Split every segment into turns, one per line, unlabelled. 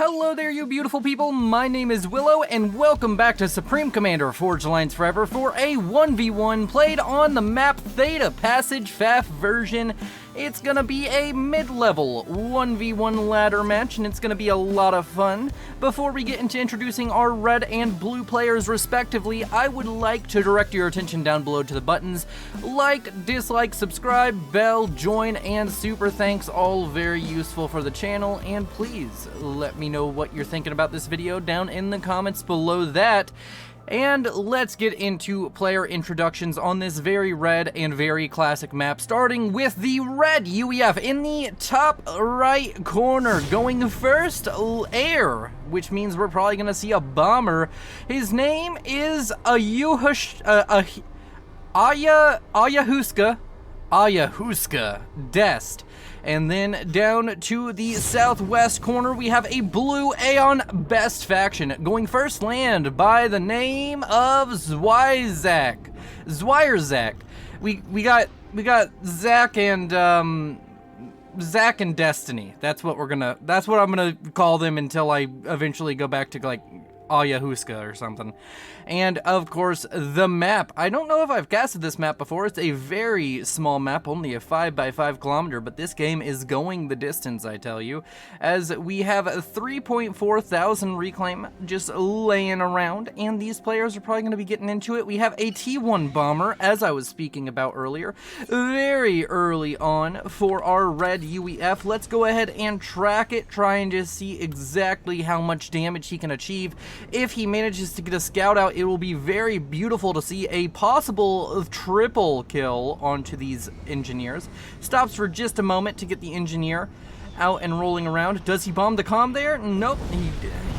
Hello there, you beautiful people. My name is Willow, and welcome back to Supreme Commander Forge Alliance Forever for a 1v1 played on the map Theta Passage FAF version. It's gonna be a mid-level 1v1 ladder match, and it's gonna be a lot of fun. Before we get into introducing our red and blue players respectively, I would like to direct your attention down below to the buttons like, dislike, subscribe, bell, join, and super thanks, all very useful for the channel. And please let me know what you're thinking about this video down in the comments below that. And let's get into player introductions on this very red and very classic map, starting with the red UEF in the top right corner. Going first, air, which means we're probably going to see a bomber. His name is Ayahuasca Dest. And then down to the southwest corner, we have a blue Aeon Best faction. Going first, land by the name of Zwierzak. We got Zach and Zach and Destiny. That's what I'm gonna call them until I eventually go back to like Ayahuasca or something. And of course, the map. I don't know if I've casted this map before. It's a very small map, only a 5x5 kilometer, but this game is going the distance, I tell you, as we have 3.4 thousand reclaim just laying around, and these players are probably going to be getting into it. We have a T1 bomber, as I was speaking about earlier, very early on for our red UEF. Let's go ahead and track it, trying to see exactly how much damage he can achieve. If he manages to get a scout out, it will be very beautiful to see a possible triple kill onto these engineers. Stops for just a moment to get the engineer out and rolling around. Does he bomb the comm there? Nope. He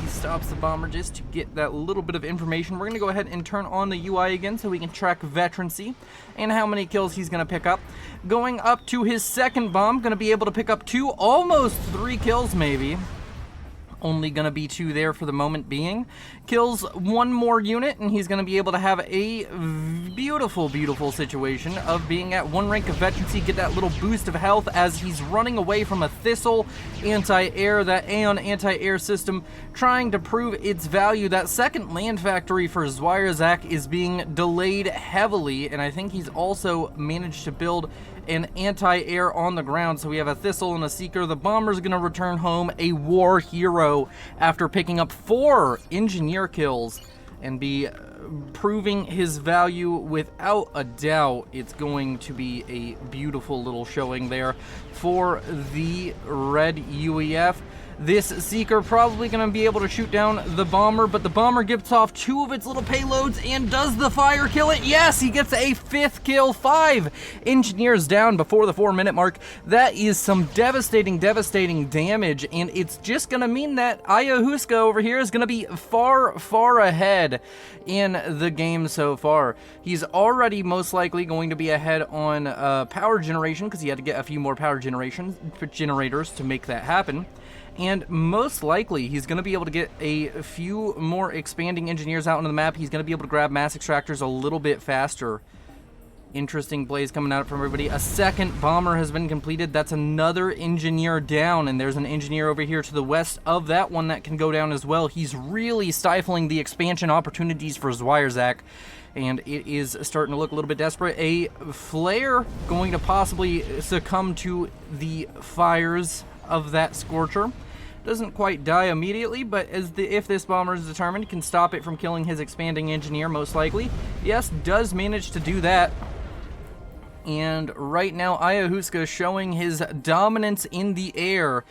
stops the bomber just to get that little bit of information. We're going to go ahead and turn on the UI again so we can track veterancy and how many kills he's going to pick up. Going up to his second bomb, going to be able to pick up 2, almost 3 kills maybe. Only gonna be 2 there for the moment being. Kills 1 more unit, and he's gonna be able to have a beautiful, beautiful situation of being at 1 rank of veterancy, get that little boost of health as he's running away from a Thistle anti-air, that Aeon anti-air system, trying to prove its value. That second land factory for Zwierzak is being delayed heavily, and I think he's also managed to build an anti-air on the ground, so we have a Thistle and a Seeker. The bomber's gonna return home a war hero after picking up 4 engineer kills and be proving his value without a doubt. It's going to be a beautiful little showing there for the red UEF. This Seeker probably going to be able to shoot down the bomber, but the bomber gets off 2 of its little payloads, and does the fire kill it? Yes, he gets a 5th kill. 5 engineers down before the 4-minute mark. That is some devastating damage, and it's just going to mean that Ayahuasca over here is going to be far ahead in the game so far. He's already most likely going to be ahead on power generation, because he had to get a few more power generators to make that happen. And most likely, he's going to be able to get a few more expanding engineers out on the map. He's going to be able to grab mass extractors a little bit faster. Interesting plays coming out from everybody. A second bomber has been completed. That's another engineer down, and there's an engineer over here to the west of that one that can go down as well. He's really stifling the expansion opportunities for Zwierzak, and it is starting to look a little bit desperate. A flare going to possibly succumb to the fires of that Scorcher. Doesn't quite die immediately, but if this bomber is determined, can stop it from killing his expanding engineer, most likely. Yes, does manage to do that. And right now, Ayahuasca is showing his dominance in the air.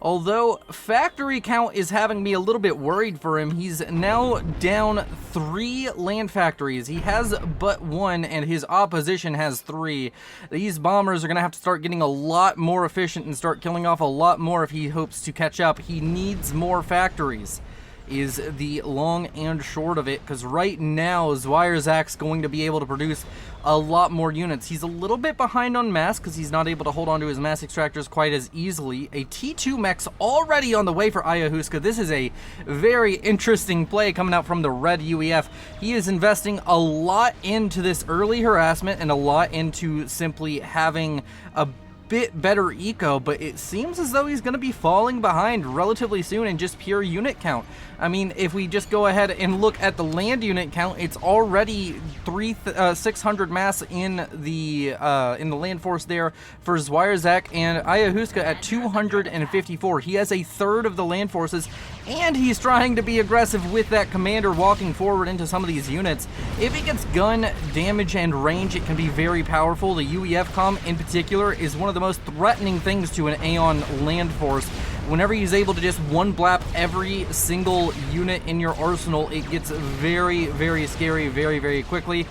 Although factory count is having me a little bit worried for him. He's now down 3 land factories. He has but 1, and his opposition has 3. These bombers are going to have to start getting a lot more efficient and start killing off a lot more if he hopes to catch up. He needs more factories, is the long and short of it, because right now Zwierzak's going to be able to produce a lot more units. He's a little bit behind on mass because he's not able to hold on to his mass extractors quite as easily. A T2 mech's already on the way for Ayahuasca. This is a very interesting play coming out from the red UEF. He is investing a lot into this early harassment and a lot into simply having a bit better eco, but it seems as though he's going to be falling behind relatively soon in just pure unit count. I mean, if we just go ahead and look at the land unit count, it's already 600 mass in the land force there for Zwirerzak, and Ayahuasca at 254. He has a third of the land forces, and he's trying to be aggressive with that commander walking forward into some of these units. If it gets gun damage and range, it can be very powerful. The UEF comm in particular is one of the most threatening things to an Aeon land force. Whenever he's able to just one blap every single unit in your arsenal, it gets very, very scary very, very quickly.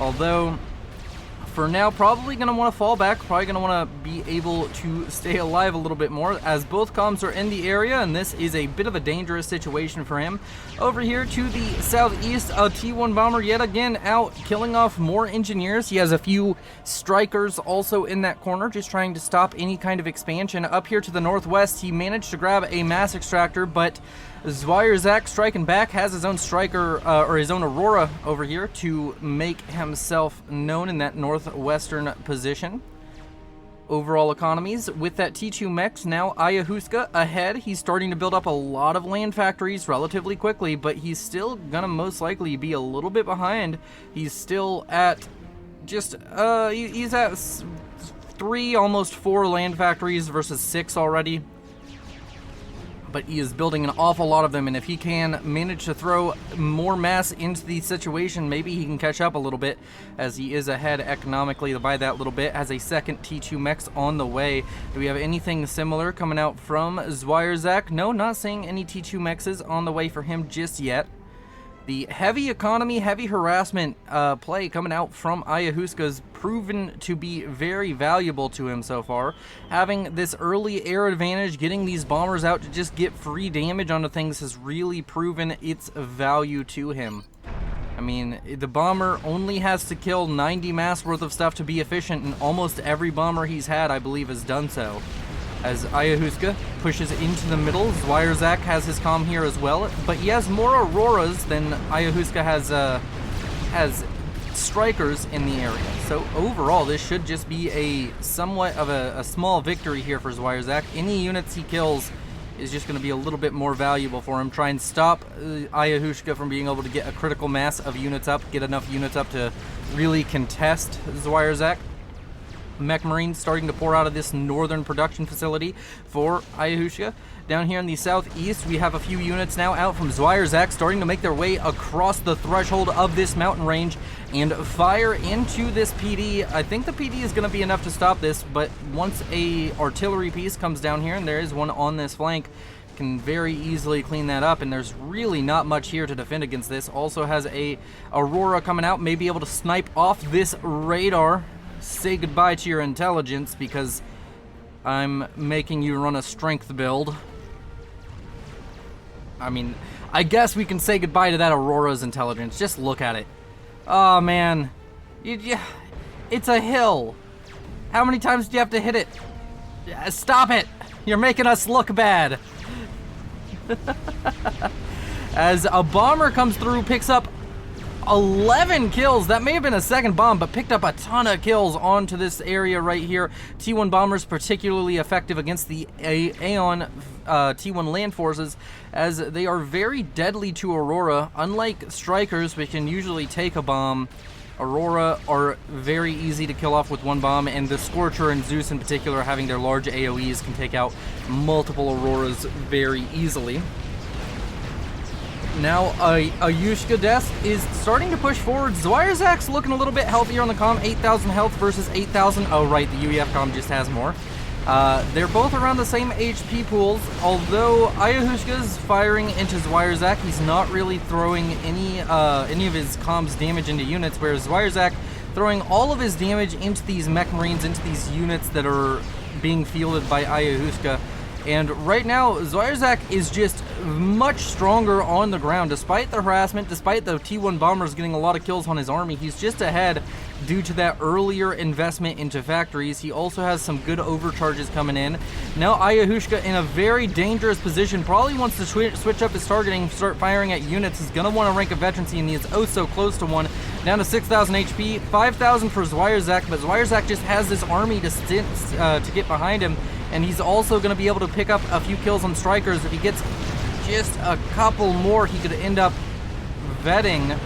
Although, for now, probably going to want to fall back, probably going to want to be able to stay alive a little bit more, as both comms are in the area, and this is a bit of a dangerous situation for him. Over here to the southeast, a T1 bomber yet again out killing off more engineers. He has a few strikers also in that corner, just trying to stop any kind of expansion. Up here to the northwest, he managed to grab a mass extractor, but Zwirerzak striking back, has his own striker, or his own Aurora over here to make himself known in that northwestern position. Overall economies, with that T2 mechs, now Ayahuasca ahead. He's starting to build up a lot of land factories relatively quickly, but he's still gonna most likely be a little bit behind. He's still at just, he's at 3, almost 4 land factories versus 6 already. But he is building an awful lot of them, and if he can manage to throw more mass into the situation, maybe he can catch up a little bit, as he is ahead economically by that little bit. Has a second T2 mechs on the way. Do we have anything similar coming out from Zwirerzak? No, not seeing any T2 mechs on the way for him just yet. The heavy economy, heavy harassment play coming out from Ayahuasca's proven to be very valuable to him so far. Having this early air advantage, getting these bombers out to just get free damage onto things has really proven its value to him. I mean, the bomber only has to kill 90 mass worth of stuff to be efficient, and almost every bomber he's had, I believe, has done so. As Ayahuasca pushes into the middle, Zwirerzak has his comm here as well, but he has more Auroras than Ayahuasca has strikers in the area. So overall, this should just be a somewhat of a small victory here for Zwirerzak. Any units he kills is just going to be a little bit more valuable for him. Try and stop Ayahuasca from being able to get a critical mass of units up, get enough units up to really contest Zwirerzak. Mech Marines starting to pour out of this northern production facility for Ayahuasca. Down here in the southeast, we have a few units now out from Zwirerzak starting to make their way across the threshold of this mountain range and fire into this PD. I think the PD is going to be enough to stop this, but once a artillery piece comes down here, and there is one on this flank, can very easily clean that up, and there's really not much here to defend against this. Also has a Aurora coming out, may be able to snipe off this radar. Say goodbye to your intelligence, because I'm making you run a strength build. I mean, I guess we can say goodbye to that Aurora's intelligence. Just look at it. Oh man, it's a hill. How many times do you have to hit it? Stop it! You're making us look bad. As a bomber comes through, picks up 11 kills. That may have been a second bomb, but picked up a ton of kills onto this area right here. T1 bombers particularly effective against the Aeon T1 land forces, as they are very deadly to Aurora. Unlike strikers, which can usually take a bomb, Aurora are very easy to kill off with one bomb, and the Scorcher and Zeus in particular, having their large AoEs, can take out multiple Auroras very easily. Now, Ayahuasca Death is starting to push forward. Zwirerzak's looking a little bit healthier on the comm, 8,000 health versus 8,000. Oh, right, the UEF comm just has more. They're both around the same HP pools, although Ayahuasca's firing into Zwirerzak. He's not really throwing any of his comm's damage into units, whereas Zwirerzak throwing all of his damage into these mech marines, into these units that are being fielded by Ayahuasca. And right now, Zwirerzak is just much stronger on the ground. Despite the harassment, despite the T1 bombers getting a lot of kills on his army, he's just ahead due to that earlier investment into factories. He also has some good overcharges coming in. Now Ayahuasca in a very dangerous position, probably wants to switch up his targeting, start firing at units. He's going to want to rank a veterancy, and he is oh so close to one, down to 6,000 HP, 5,000 for Zwierzak, but Zwierzak just has this army to get behind him, and he's also going to be able to pick up a few kills on strikers. If he gets just a couple more, he could end up vetting,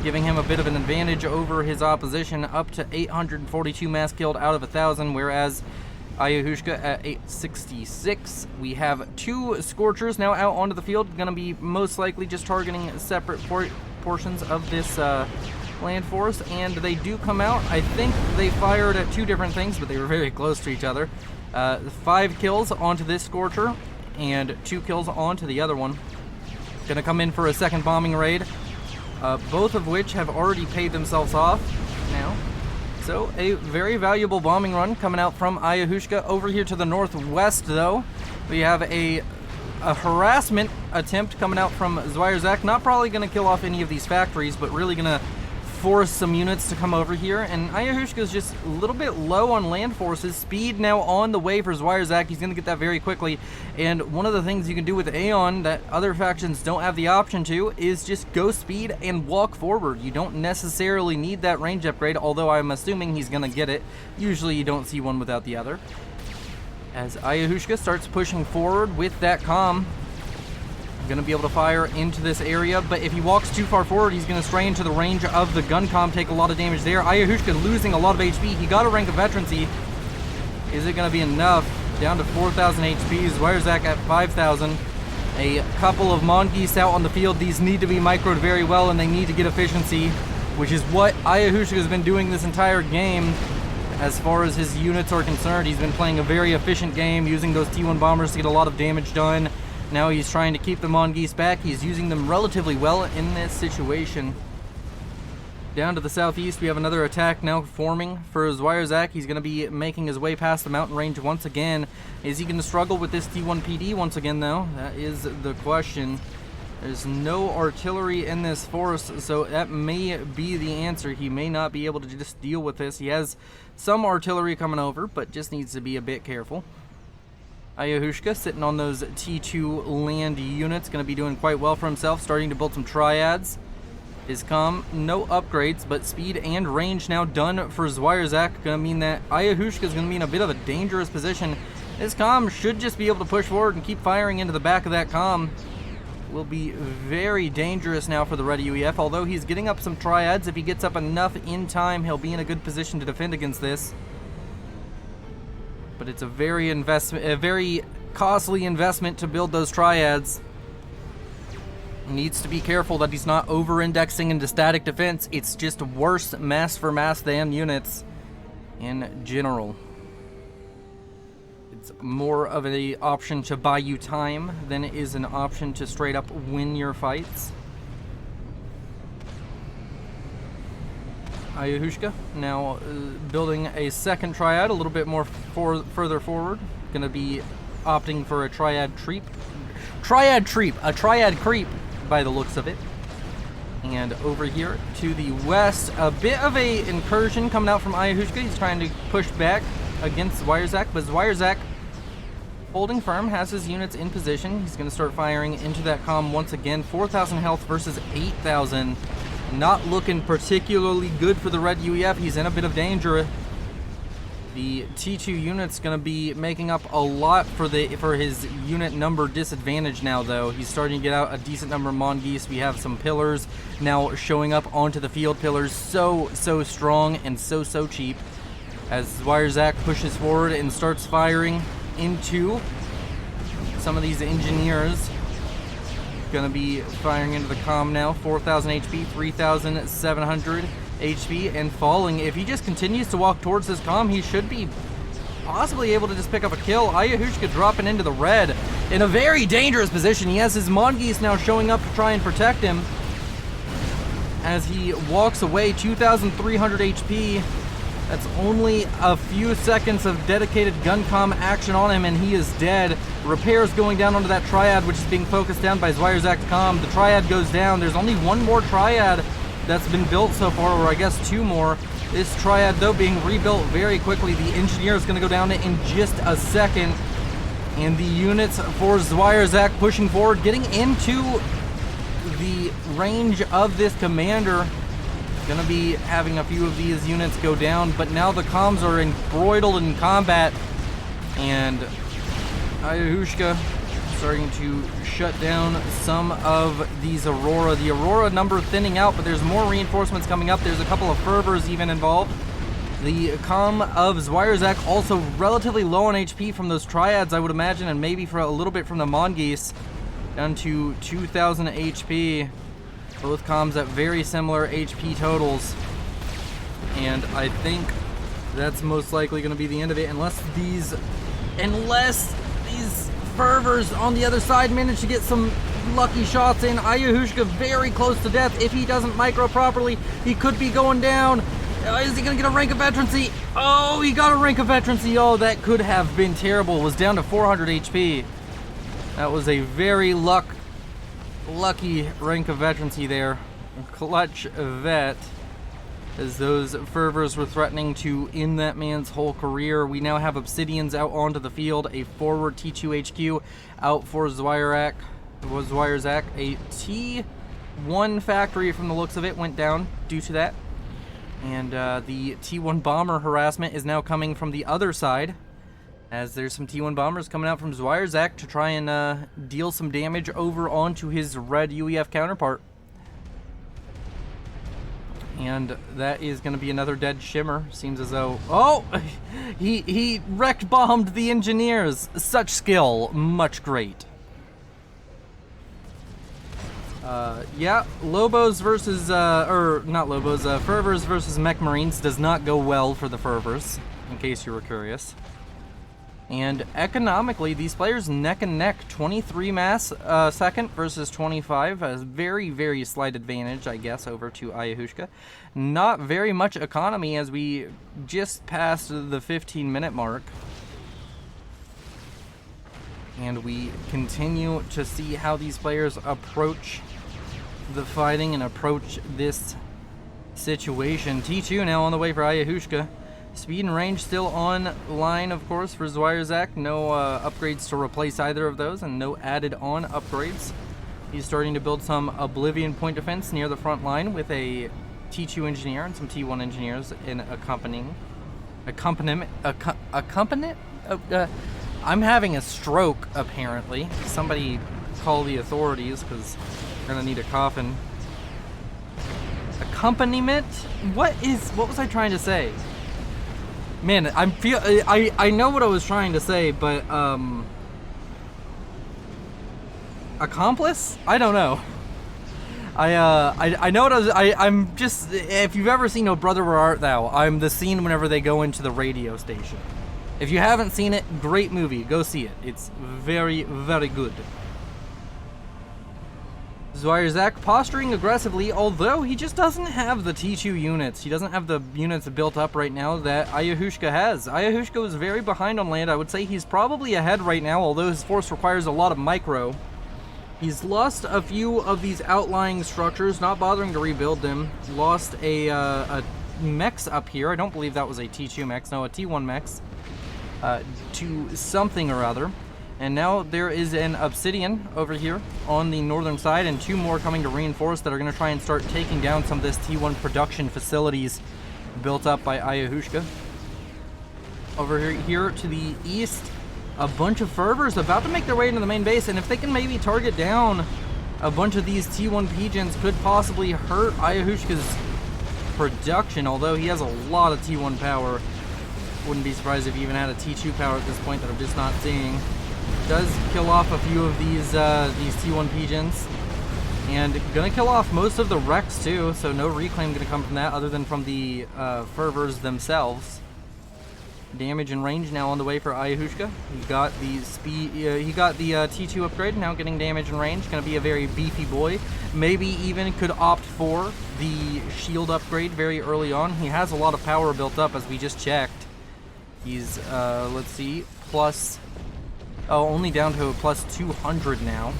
giving him a bit of an advantage over his opposition, up to 842 mass killed out of 1,000, whereas Ayahushka at 866. We have 2 Scorchers now out onto the field, going to be most likely just targeting separate portions of this land force, and they do come out. I think they fired at 2 different things, but they were very close to each other. 5 kills onto this Scorcher, and 2 kills onto the other one. Gonna come in for a second bombing raid, both of which have already paid themselves off now. So a very valuable bombing run coming out from Ayahushka. Over here to the northwest, though, we have a harassment attempt coming out from Zwierzak. Not probably going to kill off any of these factories, but really going to force some units to come over here. And Ayahushka is just a little bit low on land forces. Speed now on the way for Zwierzak. He's going to get that very quickly. And one of the things you can do with Aeon that other factions don't have the option to is just go speed and walk forward. You don't necessarily need that range upgrade, although I'm assuming he's going to get it. Usually you don't see one without the other. As Ayahushka starts pushing forward with that comm, going to be able to fire into this area, but if he walks too far forward, he's going to stray into the range of the gun comm, take a lot of damage there. Ayahushka losing a lot of HP. He got a rank of veterancy. Is it going to be enough? Down to 4,000 HP. Zwierzak at 5,000. A couple of Mongeese out on the field. These need to be microed very well, and they need to get efficiency, which is what Ayahushka has been doing this entire game. As far as his units are concerned, he's been playing a very efficient game, using those T1 bombers to get a lot of damage done. Now he's trying to keep the Mongeese back. He's using them relatively well in this situation. Down to the southeast, we have another attack now forming for Zwierzak. He's going to be making his way past the mountain range once again. Is he going to struggle with this T1 PD once again, though? That is the question. There's no artillery in this force, so that may be the answer. He may not be able to just deal with this. He has some artillery coming over, but just needs to be a bit careful. Ayahushka sitting on those T2 land units, going to be doing quite well for himself, starting to build some triads. His comm, no upgrades, but speed and range now done for Zwierzak. Going to mean that Ayahushka is going to be in a bit of a dangerous position. His comm should just be able to push forward and keep firing into the back of that comm. Will be very dangerous now for the Red UEF, although he's getting up some triads. If he gets up enough in time, he'll be in a good position to defend against this. But it's a very costly investment to build those triads. He needs to be careful that he's not over-indexing into static defense. It's just worse mass for mass than units in general. It's more of an option to buy you time than it is an option to straight up win your fights. Ayahushka now building a second triad, a little bit more further forward. Going to be opting for a triad creep by the looks of it. And over here to the west, a bit of a incursion coming out from Ayahushka. He's trying to push back against Zwierzak, but Zwierzak holding firm, has his units in position. He's going to start firing into that comm once again. 4,000 health versus 8,000. Not looking particularly good for the Red UEF. He's in a bit of danger. The T2 unit's going to be making up a lot for his unit number disadvantage now, though. He's starting to get out a decent number of Mongeese. We have some pillars now showing up onto the field. Pillars so strong and so cheap. As Zwierzak pushes forward and starts firing into some of these engineers. Gonna be firing into the comm now. 4,000 HP, 3,700 HP, and falling. If he just continues to walk towards this comm, he should be possibly able to just pick up a kill. Ayahushka dropping into the red in a very dangerous position. He has his Mongeese now showing up to try and protect him as he walks away. 2,300 HP. That's only a few seconds of dedicated gun comm action on him, and he is dead. Repairs going down onto that triad, which is being focused down by Zwierzak's comm. The triad goes down. There's only one more triad that's been built so far, or I guess two more. This triad, though, being rebuilt very quickly. The engineer is going to go down in just a second. And the units for Zwierzak pushing forward, getting into the range of this commander. Gonna be having a few of these units go down, but now the comms are embroiled in combat, and Ayahuasca starting to shut down some of these Aurora. The Aurora number thinning out, but there's more reinforcements coming up. There's a couple of fervors even involved. The comm of Zwirerzak also relatively low on HP from those triads, I would imagine, and maybe for a little bit from the Mongoose, down to 2,000 HP. Both comms at very similar HP totals, and I think that's most likely going to be the end of it, unless these fervors on the other side manage to get some lucky shots in. Ayahuasca very close to death. If he doesn't micro properly, he could be going down. Is he going to get a rank of veterancy? Oh, he got a rank of veterancy. Oh, that could have been terrible. Was down to 400 HP. That was a very lucky rank of veterancy there. Clutch vet, as those fervors were threatening to end that man's whole career. We now have Obsidians out onto the field, a forward T2 HQ out for Zwirerzak. A T1 factory, from the looks of it, went down due to that. And the T1 bomber harassment is now coming from the other side, as there's some T1 bombers coming out from Zwirerzak to try and deal some damage over onto his red UEF counterpart. And that is going to be another dead shimmer. Seems as though... Oh! He wrecked bombed the engineers. Such skill. Much great. Yeah, Lobos versus... not Lobos. Fervors versus Mech Marines does not go well for the Fervors, in case you were curious. And economically, these players neck and neck. 23 mass second versus 25. A very, very slight advantage, I guess, over to Ayahuasca. Not very much economy, as we just passed the 15-minute mark. And we continue to see how these players approach the fighting and approach this situation. T2 now on the way for Ayahuasca. Speed and range still online, of course, for Zwirerzak. No upgrades to replace either of those, and no added on upgrades. He's starting to build some Oblivion point defense near the front line with a T2 engineer and some T1 engineers in accompaniment. I'm having a stroke, apparently. Somebody call the authorities, because we're gonna need a coffin. Accompaniment? What was I trying to say? Man, I know what I was trying to say, but accomplice? I don't know. I know what I'm just, if you've ever seen Oh Brother Where Art Thou, I'm the scene whenever they go into the radio station. If you haven't seen it, great movie, go see it. It's very, very good. Zwirerzak posturing aggressively, although he just doesn't have the T2 units. He doesn't have the units built up right now that Ayahuasca has. Ayahuasca was very behind on land. I would say he's probably ahead right now, although his force requires a lot of micro. He's lost a few of these outlying structures, not bothering to rebuild them. Lost a mechs up here. I don't believe that was a T2 mechs, no, a T1 mechs. To something or other. And now there is an Obsidian over here on the northern side, and two more coming to reinforce that are going to try and start taking down some of this T1 production facilities built up by Ayahuasca. Over here to the east, a bunch of fervors about to make their way into the main base, and if they can maybe target down a bunch of these T1 pigeons, could possibly hurt Ayahuasca's production, although he has a lot of T1 power. Wouldn't be surprised if he even had a T2 power at this point that I'm just not seeing. Does kill off a few of these T1 pigeons, and gonna kill off most of the wrecks too, so no reclaim gonna come from that other than from the fervors themselves. Damage and range now on the way for Ayahuasca. He got the speed, he got the T2 upgrade, now getting damage and range. Gonna be a very beefy boy. Maybe even could opt for the shield upgrade very early on. He has a lot of power built up, as we just checked. He's let's see, plus, oh, only down to a plus 200 now.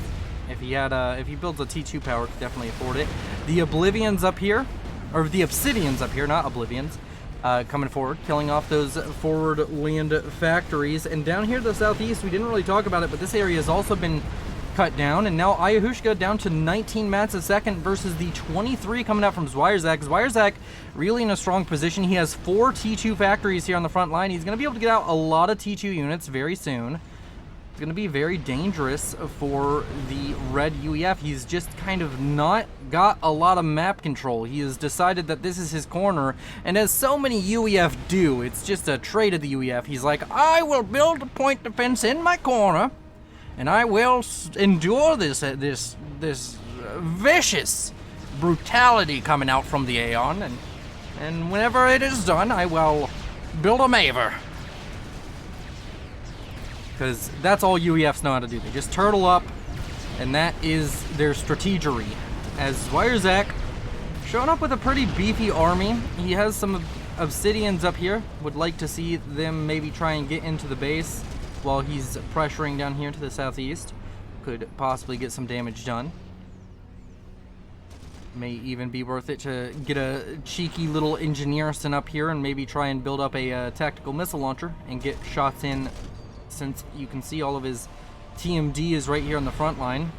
If he had if he builds a T2 power, could definitely afford it. The Oblivions up here, or the Obsidians up here, not Oblivions, coming forward, killing off those forward land factories. And down here to the southeast, we didn't really talk about it, but this area has also been cut down, and now Ayahushka down to 19 mats a second versus the 23 coming out from Zwierzak. Zwierzak really in a strong position. He has 4 T2 factories here on the front line. He's going to be able to get out a lot of T2 units very soon. It's going to be very dangerous for the red UEF. He's just kind of not got a lot of map control. He has decided that this is his corner, and as so many UEF do, it's just a trait of the UEF. He's like, I will build a point defense in my corner, and I will endure this vicious brutality coming out from the Aeon, and whenever it is done, I will build a Maver. Because that's all UEFs know how to do. They just turtle up, and that is their strategery. As Zwierzak showing up with a pretty beefy army. He has some obsidians up here. Would like to see them maybe try and get into the base while he's pressuring down here to the southeast. Could possibly get some damage done. May even be worth it to get a cheeky little engineer sent up here and maybe try and build up a tactical missile launcher and get shots in, since you can see all of his TMD is right here on the front line.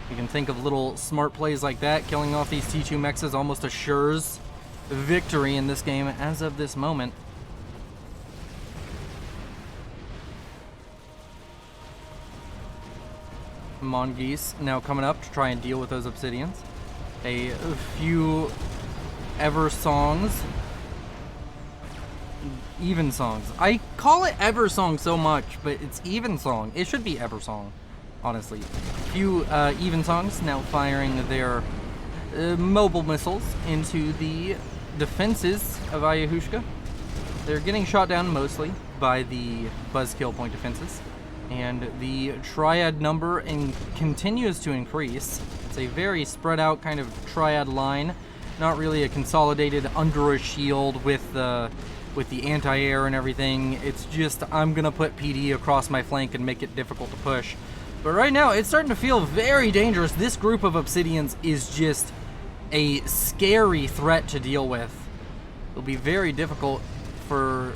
You can think of little smart plays like that. Killing off these T2 mexes almost assures victory in this game as of this moment. Mongoose now coming up to try and deal with those obsidians. A few Ever songs. Even songs. I call it Ever Song so much, but it's Even Song. It should be Ever Song, honestly. A few Even Songs now firing their mobile missiles into the defenses of Ayahushka. They're getting shot down mostly by the buzzkill point defenses, and the triad number continues to increase. It's a very spread out kind of triad line, not really a consolidated under a shield with the anti-air and everything. It's just, I'm gonna put PD across my flank and make it difficult to push. But right now, it's starting to feel very dangerous. This group of Obsidians is just a scary threat to deal with. It'll be very difficult for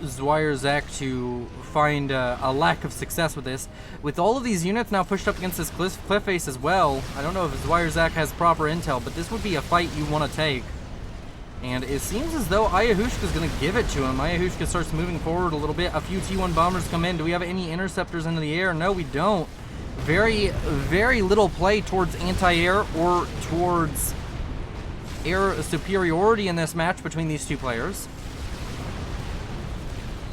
Zwierzak to find a lack of success with this. With all of these units now pushed up against this cliff face as well, I don't know if Zwierzak has proper intel, but this would be a fight you want to take. And it seems as though Ayahushka's going to give it to him. Ayahushka starts moving forward a little bit. A few T1 bombers come in. Do we have any interceptors into the air? No, we don't. Very, very little play towards anti-air or towards air superiority in this match between these two players.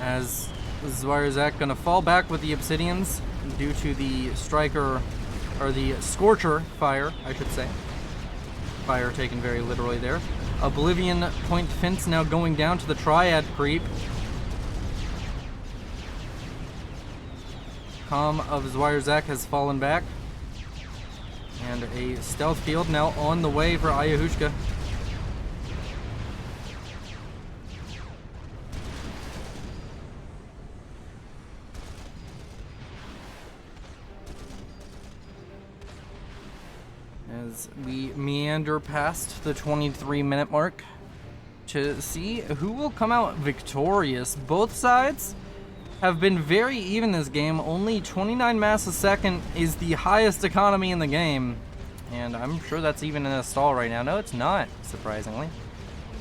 As Zwierzak going to fall back with the Obsidians due to the striker, or the Scorcher fire, I should say. Fire taken very literally there. Oblivion point defense now going down to the triad creep. Calm of Zwierzak has fallen back. And a stealth field now on the way for Ayahushka. As we meander past the 23-minute mark to see who will come out victorious. Both sides have been very even this game. Only 29 mass a second is the highest economy in the game. And I'm sure that's even in a stall right now. No, it's not, surprisingly.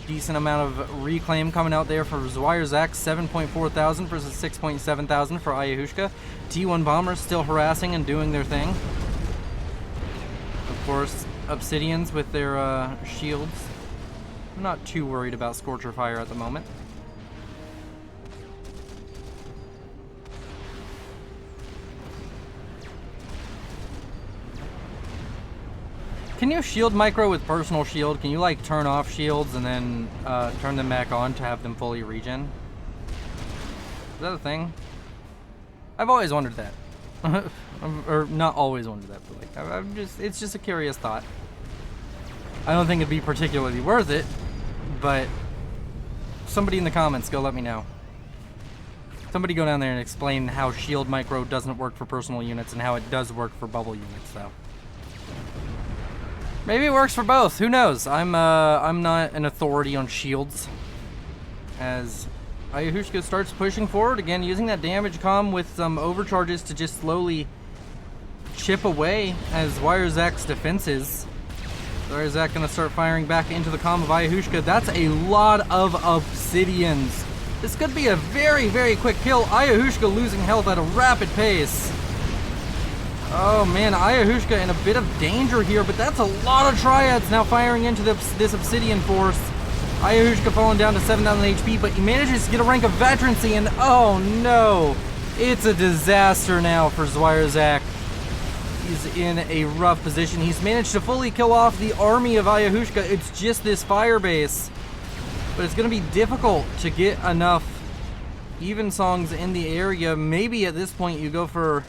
Decent amount of reclaim coming out there for Zwierzak. 7.4 thousand versus 6.7 thousand for Ayahushka. T1 bombers still harassing and doing their thing. Of course, Obsidians with their shields. I'm not too worried about Scorcher Fire at the moment. Can you shield micro with personal shield? Can you like turn off shields and then turn them back on to have them fully regen? Is that a thing? I've always wondered that. Or not always wondered that, but like it's just a curious thought. I don't think it'd be particularly worth it, but somebody in the comments go let me know. Somebody go down there and explain how shield micro doesn't work for personal units and how it does work for bubble units though. Maybe it works for both, who knows? I'm not an authority on shields. As Ayahushka starts pushing forward again, using that damage comm with some overcharges to just slowly chip away as Wirezack's defenses. Wirezack gonna start firing back into the column of Ayahuasca. That's a lot of obsidians. This could be a very, very quick kill. Ayahuasca losing health at a rapid pace. Oh man, Ayahuasca in a bit of danger here, but that's a lot of triads now firing into this obsidian force. Ayahuasca falling down to 7,000 HP, but he manages to get a rank of veterancy, and oh no, it's a disaster now for Wirezack. He's in a rough position. He's managed to fully kill off the army of Ayahuasca. It's just this fire base. But it's going to be difficult to get enough evensongs in the area. Maybe at this point you go for,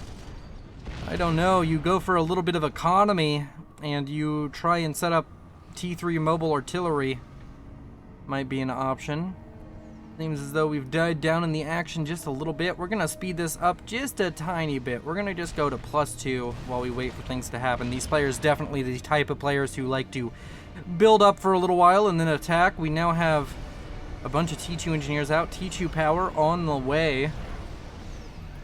I don't know, you go for a little bit of economy and you try and set up T3 mobile artillery. Might be an option. Seems as though we've died down in the action just a little bit. We're going to speed this up just a tiny bit. We're going to just go to +2 while we wait for things to happen. These players definitely the type of players who like to build up for a little while and then attack. We now have a bunch of T2 engineers out. T2 power on the way.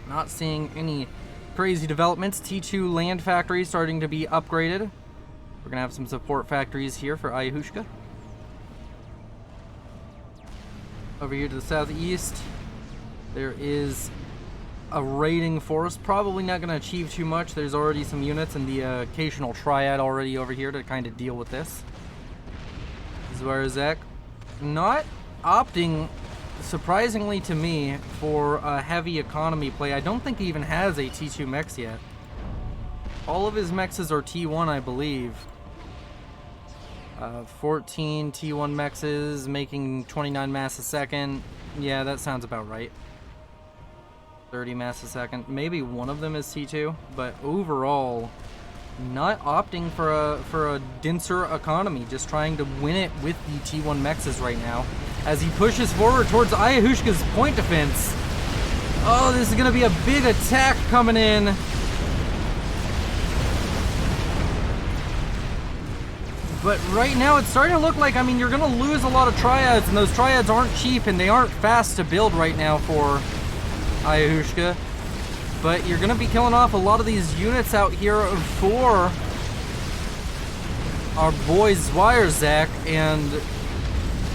Not seeing any crazy developments. T2 land factory starting to be upgraded. We're going to have some support factories here for Ayahuasca. Over here to the southeast, there is a raiding force. Probably not going to achieve too much. There's already some units and the occasional triad already over here to kind of deal with this. Wirezack not opting, surprisingly to me, for a heavy economy play. I don't think he even has a T2 mechs yet. All of his mechs are T1, I believe. 14 T1 mexes, making 29 mass a second. Yeah, that sounds about right. 30 mass a second. Maybe one of them is T2, but overall, not opting for a denser economy. Just trying to win it with the T1 mexes right now. As he pushes forward towards Ayahuasca's point defense. Oh, this is going to be a big attack coming in. But right now, it's starting to look like, I mean, you're going to lose a lot of triads, and those triads aren't cheap, and they aren't fast to build right now for Ayahuasca. But you're going to be killing off a lot of these units out here for our boys Wirezack, and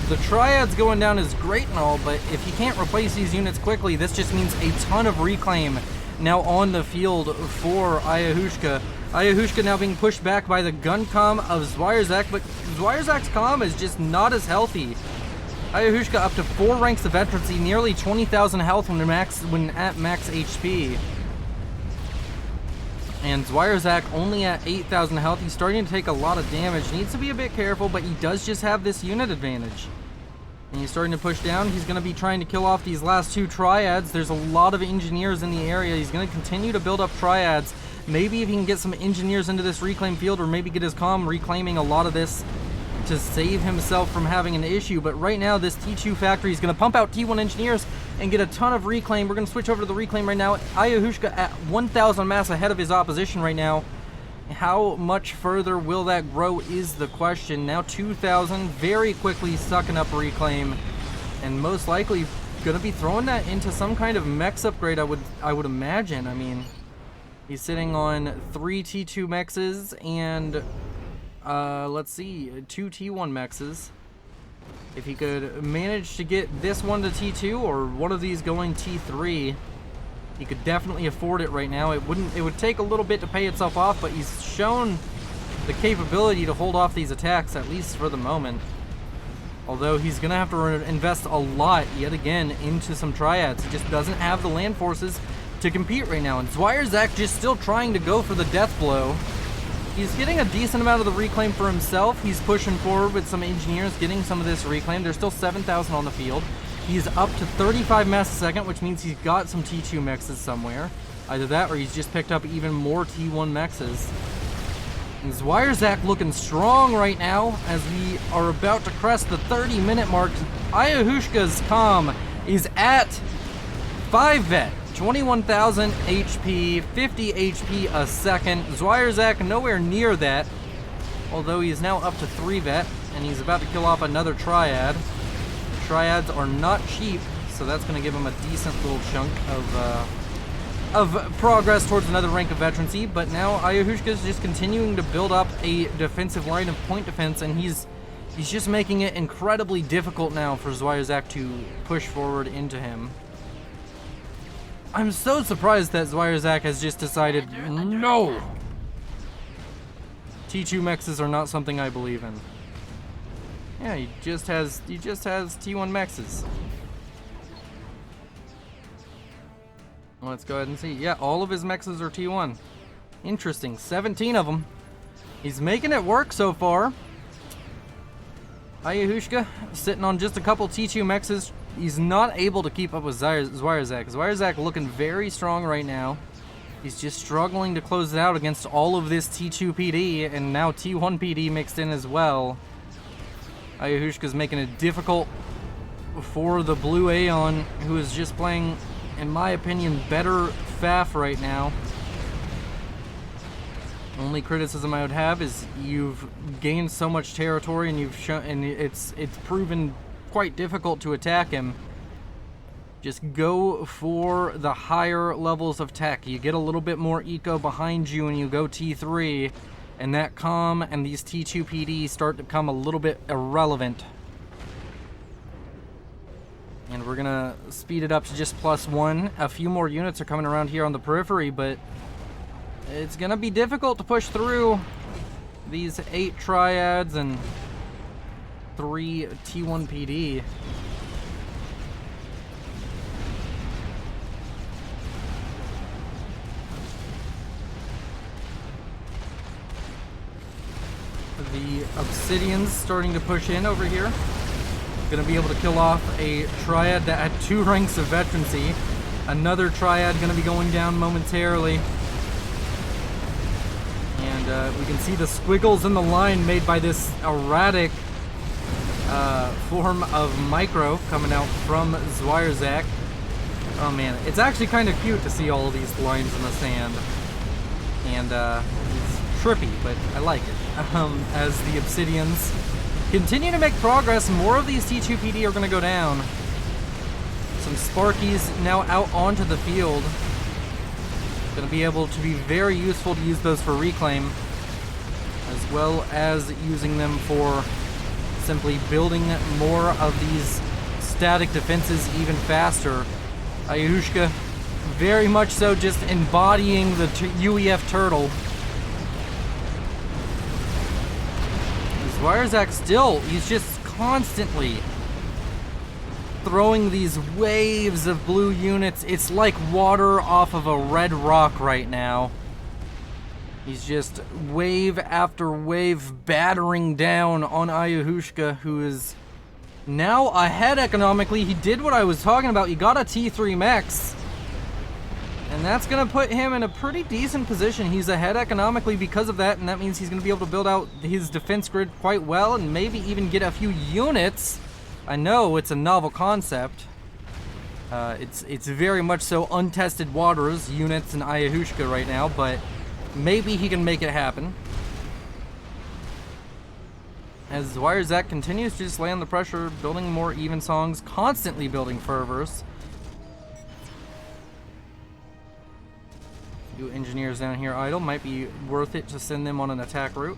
the triads going down is great and all, but if you can't replace these units quickly, this just means a ton of reclaim now on the field for Ayahuasca. Ayahuasca now being pushed back by the gun comm of Wirezack, but Wirezack's comm is just not as healthy. Ayahuasca up to 4 ranks of veterancy, nearly 20,000 health when at max HP. And Wirezack only at 8,000 health. He's starting to take a lot of damage. Needs to be a bit careful, but he does just have this unit advantage. And he's starting to push down. He's going to be trying to kill off these last 2 triads. There's a lot of engineers in the area. He's going to continue to build up triads. Maybe if he can get some engineers into this reclaim field, or maybe get his comm reclaiming a lot of this to save himself from having an issue. But right now, this T2 factory is going to pump out T1 engineers and get a ton of reclaim. We're going to switch over to the reclaim right now. Ayahuasca at 1,000 mass ahead of his opposition right now. How much further will that grow is the question. Now 2,000, very quickly sucking up reclaim, and most likely going to be throwing that into some kind of mechs upgrade, I would imagine. I mean, he's sitting on 3 T2 mexes and let's see, 2 T1 mexes. If he could manage to get this one to T2 or one of these going T3, he could definitely afford it right now. It would take a little bit to pay itself off, but he's shown the capability to hold off these attacks, at least for the moment. Although he's going to have to invest a lot, yet again, into some triads. He just doesn't have the land forces to compete right now. And Wirezack just still trying to go for the death blow. He's getting a decent amount of the reclaim for himself. He's pushing forward with some engineers, getting some of this reclaim. There's still 7,000 on the field. He's up to 35 mass a second, which means he's got some T2 mexes somewhere. Either that, or he's just picked up even more T1 mexes. And Wirezack looking strong right now as we are about to crest the 30-minute mark. Ayahuasca's comm is at 5 vet. 21,000 HP, 50 HP a second. Wirezack nowhere near that, although he is now up to 3 vet, and he's about to kill off another triad. Triads are not cheap, so that's going to give him a decent little chunk of of progress towards another rank of veterancy, but now Ayahushka is just continuing to build up a defensive line of point defense, and he's just making it incredibly difficult now for Zwirezack to push forward into him. I'm so surprised that Zwirezack has just decided, no! T2 mexes are not something I believe in. Yeah, he just has T1 mexes. Let's go ahead and see. Yeah, all of his mexes are T1. Interesting. 17 of them. He's making it work so far. Ayahushka sitting on just a couple T2 mexes. He's not able to keep up with Zwirezack. Zwirezack looking very strong right now. He's just struggling to close it out against all of this T2 PD and now T1 PD mixed in as well. Ayahushka's making it difficult for the blue Aeon, who is just playing, in my opinion, better FAF right now. Only criticism I would have is you've gained so much territory and you've shown, and it's proven quite difficult to attack him. Just go for the higher levels of tech. You get a little bit more eco behind you and you go T3, and that comm and these T2 PD start to become a little bit irrelevant. And we're gonna speed it up to just +1. A few more units are coming around here on the periphery, but it's gonna be difficult to push through these 8 triads and 3 T1 PD. The Obsidian's starting to push in over here. Gonna be able to kill off a triad that had 2 ranks of veterancy. Another triad gonna be going down momentarily. And we can see the squiggles in the line made by this erratic form of micro coming out from Zwirezack. Oh man, it's actually kind of cute to see all of these lines in the sand. And it's trippy, but I like it. As the Obsidians continue to make progress, more of these T2 PD are going to go down. Some Sparkies now out onto the field. Going to be able to be very useful to use those for reclaim, as well as using them for simply building more of these static defenses even faster. Ayahushka very much so just embodying the UEF turtle. Zwirezack still, he's just constantly throwing these waves of blue units. It's like water off of a red rock right now. He's just wave after wave battering down on Ayahushka, who is now ahead economically. He did what I was talking about. He got a T3 Mex. And that's going to put him in a pretty decent position. He's ahead economically because of that, and that means he's going to be able to build out his defense grid quite well and maybe even get a few units. I know it's a novel concept. It's very much so untested waters, units in Ayahushka right now, but maybe he can make it happen. As Zwirezack continues to just lay on the pressure, building more even songs, constantly building fervors. Few engineers down here idle. Might be worth it to send them on an attack route.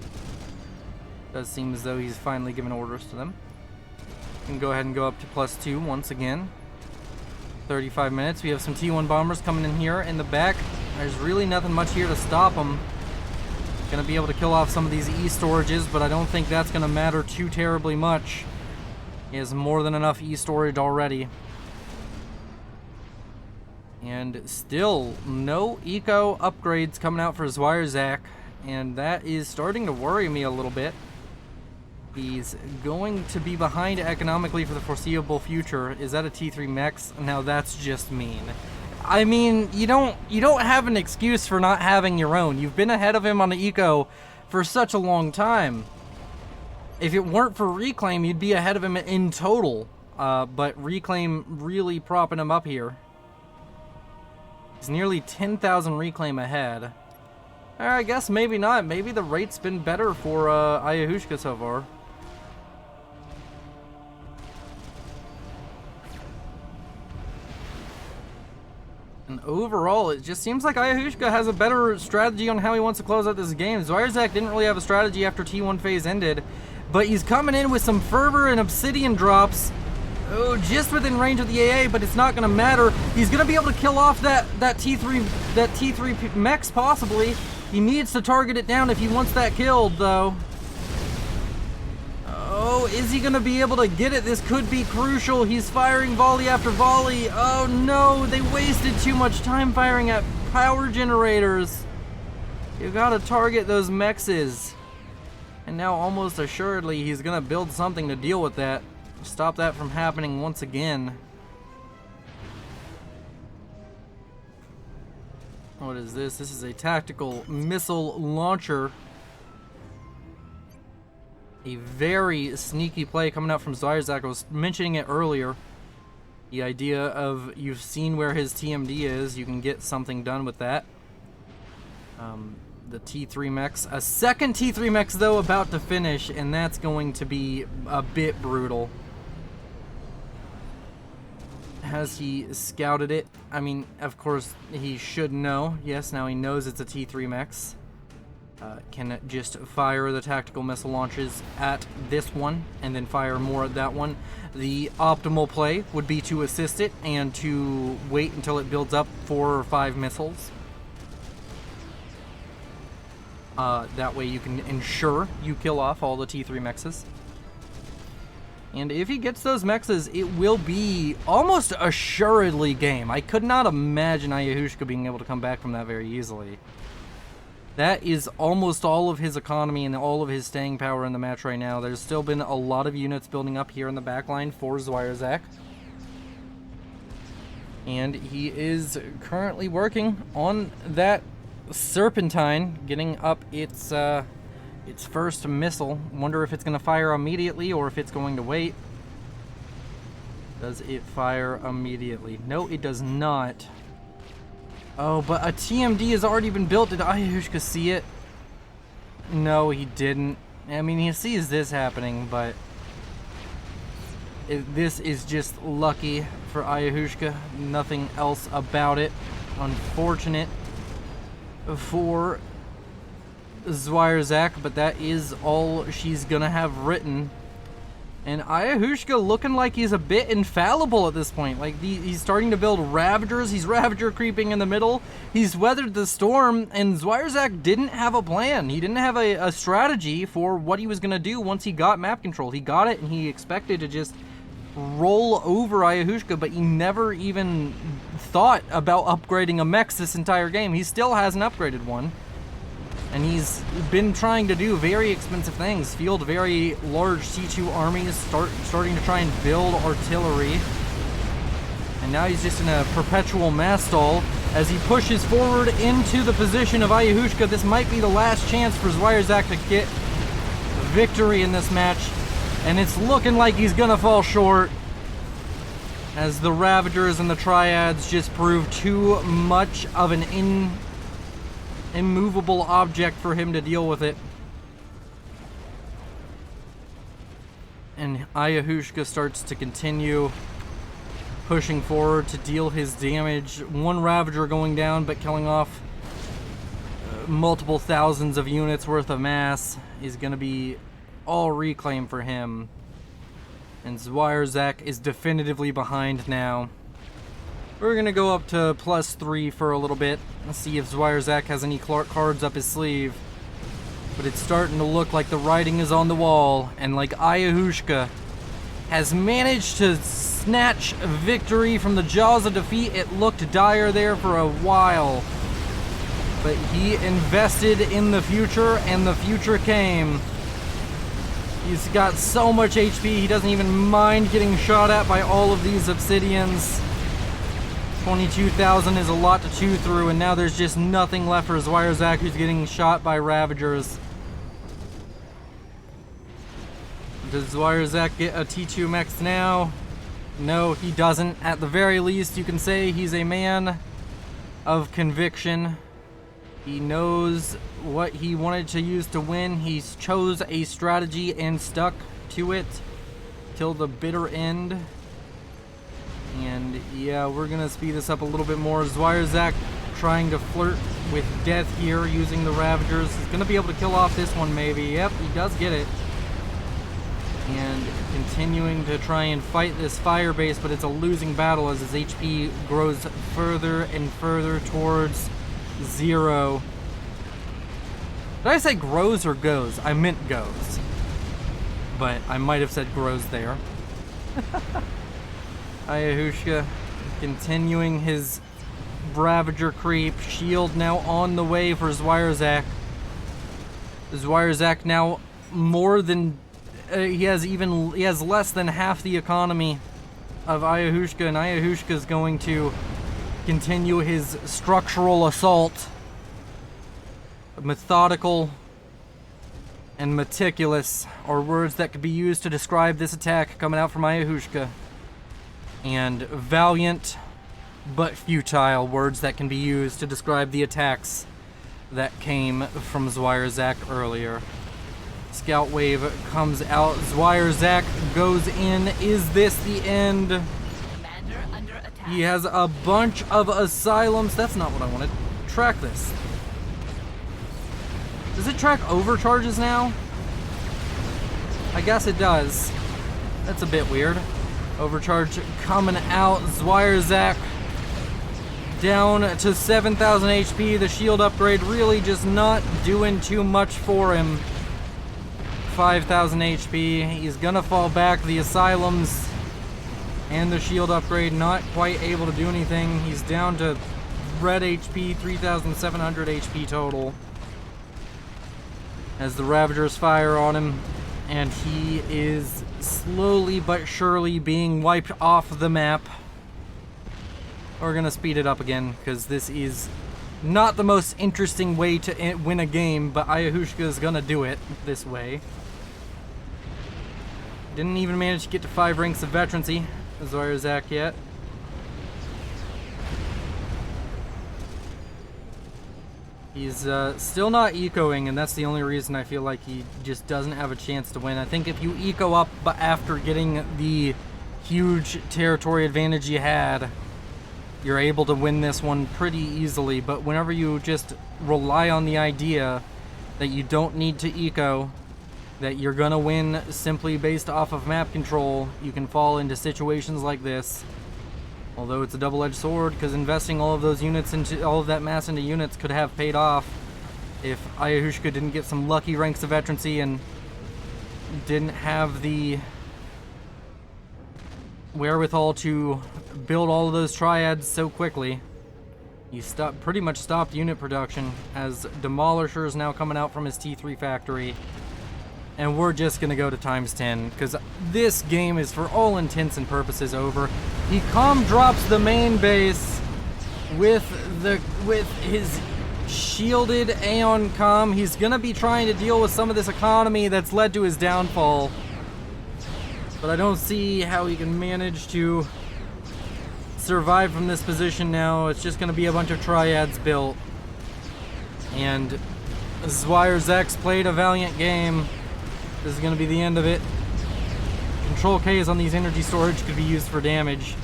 Does seem as though he's finally given orders to them. We can go ahead and go up to +2 once again. 35 minutes. We have some T1 bombers coming in here in the back. There's really nothing much here to stop them. Gonna be able to kill off some of these E-storages, but I don't think that's gonna matter too terribly much. He has more than enough E-storage already. And still no eco upgrades coming out for Zwirezack, and that is starting to worry me a little bit. He's going to be behind economically for the foreseeable future. Is that a T3 Mex? Now that's just mean. I mean, you don't have an excuse for not having your own. You've been ahead of him on the eco for such a long time. If it weren't for reclaim, you'd be ahead of him in total. But reclaim really propping him up here. He's nearly 10,000 reclaim ahead. I guess maybe not. Maybe the rate's been better for Ayahushka so far. An overall, it just seems like Ayahuasca has a better strategy on how he wants to close out this game. Zwirezac didn't really have a strategy after T1 phase ended, but he's coming in with some fervor and obsidian drops. Oh, just within range of the AA, but it's not going to matter. He's going to be able to kill off that T3 mechs possibly. He needs to target it down if he wants that killed, though. Oh, is he going to be able to get it? This could be crucial. He's firing volley after volley. Oh no, they wasted too much time firing at power generators. You got to target those mexes. And now almost assuredly he's going to build something to deal with that. Stop that from happening once again. What is this? This is a tactical missile launcher. A very sneaky play coming out from Zwirezac. I was mentioning it earlier. The idea of you've seen where his TMD is. You can get something done with that. The T3 mechs. A second T3 mechs, though, about to finish. And that's going to be a bit brutal. Has he scouted it? I mean, of course, he should know. Yes, now he knows it's a T3 mechs. Can just fire the tactical missile launches at this one and then fire more at that one. The optimal play would be to assist it and to wait until it builds up 4 or 5 missiles. That way you can ensure you kill off all the T3 mexes. And if he gets those mexes, it will be almost assuredly game. I could not imagine Ayahuasca being able to come back from that very easily. That is almost all of his economy and all of his staying power in the match right now. There's still been a lot of units building up here in the back line for Zwirezac. And he is currently working on that Serpentine, getting up its first missile. Wonder if it's going to fire immediately or if it's going to wait. Does it fire immediately? No, it does not. Oh, but a TMD has already been built. Did Ayahuasca see it? No, he didn't. I mean, he sees this happening, but this is just lucky for Ayahuasca. Nothing else about it. Unfortunate for Zwirezac, but that is all she's gonna have written. And Ayahuasca looking like he's a bit infallible at this point. Like, he's starting to build Ravagers. He's Ravager creeping in the middle. He's weathered the storm, and Zwirezac didn't have a plan. He didn't have a strategy for what he was going to do once he got map control. He got it, and he expected to just roll over Ayahuasca, but he never even thought about upgrading a mech this entire game. He still hasn't upgraded one. And he's been trying to do very expensive things, field very large C2 armies, starting to try and build artillery. And now he's just in a perpetual mass stall as he pushes forward into the position of Ayahuasca. This might be the last chance for Zwirezac to get victory in this match. And it's looking like he's gonna fall short, as the Ravagers and the Triads just prove too much of an immovable object for him to deal with it. And Ayahuasca starts to continue pushing forward to deal his damage. One Ravager going down, but killing off multiple thousands of units worth of mass is going to be all reclaim for him. And Zwirezac is definitively behind now. We're going to go up to +3 for a little bit. Let's see if Zwirezac has any cards up his sleeve. But it's starting to look like the writing is on the wall. And like Ayahuasca has managed to snatch victory from the jaws of defeat. It looked dire there for a while. But he invested in the future, and the future came. He's got so much HP, he doesn't even mind getting shot at by all of these obsidians. 22,000 is a lot to chew through, and now there's just nothing left for Zwirezac, who's getting shot by Ravagers. Does Zwirezac get a T2 mech now? No, he doesn't. At the very least, you can say he's a man of conviction. He knows what he wanted to use to win. He chose a strategy and stuck to it till the bitter end. And yeah, we're gonna speed this up a little bit more. Zwirerzak trying to flirt with death here using the Ravagers. He's gonna be able to kill off this one maybe. Yep, he does get it. And continuing to try and fight this fire base, but it's a losing battle as his HP grows further and further towards 0. Did I say grows or goes? I meant goes. But I might have said grows there. Ayahuasca continuing his Ravager creep. Shield now on the way for Zwirerzak. Zwirerzak now more than... he has less than half the economy of Ayahuasca, and Ayahuasca is going to continue his structural assault. Methodical and meticulous are words that could be used to describe this attack coming out from Ayahuasca. And valiant but futile words that can be used to describe the attacks that came from Zwirerzak earlier. Scout wave comes out. Zwirerzak goes in. Is this the end?
Commander under attack.
He has a bunch of asylums. That's not what I wanted. Track this. Does it track overcharges now? I guess it does. That's a bit weird. Overcharge coming out. Zwirerzak down to 7,000 HP. The shield upgrade really just not doing too much for him. 5,000 HP. He's gonna fall back. The asylums and the shield upgrade not quite able to do anything. He's down to red HP, 3,700 HP total. As the Ravagers fire on him, and he is slowly but surely being wiped off the map. We're gonna speed it up again, because this is not the most interesting way to win a game, but Ayahuasca is gonna do it this way. Didn't even manage to get to 5 ranks of veterancy, Zwirerzak yet. He's still not ecoing, and that's the only reason I feel like he just doesn't have a chance to win. I think if you eco up but after getting the huge territory advantage you had, you're able to win this one pretty easily. But whenever you just rely on the idea that you don't need to eco, that you're gonna win simply based off of map control, you can fall into situations like this. Although it's a double-edged sword, because investing all of those units into all of that mass into units could have paid off if Ayahuasca didn't get some lucky ranks of veterancy and didn't have the wherewithal to build all of those triads so quickly. He pretty much stopped unit production as Demolisher is now coming out from his T3 factory. And we're just gonna go to ×10, because this game is for all intents and purposes over. He drops the main base with his shielded Aeon comm. He's gonna be trying to deal with some of this economy that's led to his downfall. But I don't see how he can manage to survive from this position now. It's just gonna be a bunch of triads built. And Zwirerzak's played a valiant game. This is going to be the end of it. Control Ks on these energy storage could be used for damage.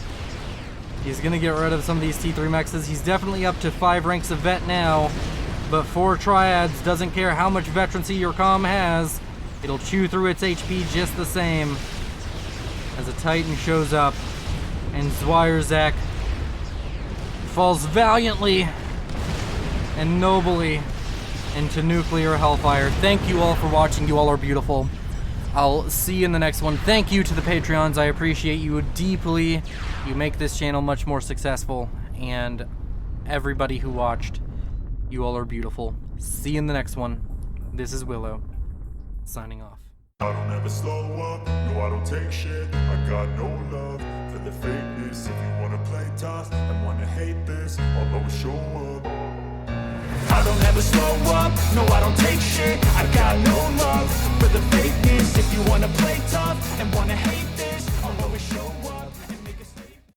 He's going to get rid of some of these T3 mexes. He's definitely up to 5 ranks of vet now. But 4 triads, doesn't care how much veterancy your comm has. It'll chew through its HP just the same. As a Titan shows up. And Zwirerzak falls valiantly and nobly into nuclear hellfire. Thank you all for watching. You all are beautiful. I'll see you in the next one. Thank you to the Patreons. I appreciate you deeply. You make this channel much more successful. And everybody who watched, you all are beautiful. See you in the next one. This is Willow, signing off.
I don't ever slow up, no I don't take shit. I got no love for the fakeness. If you wanna play tough and wanna hate this, I'll always show up. I don't ever slow up, no I don't take shit. I got no love for the fakeness. If you wanna play tough and wanna hate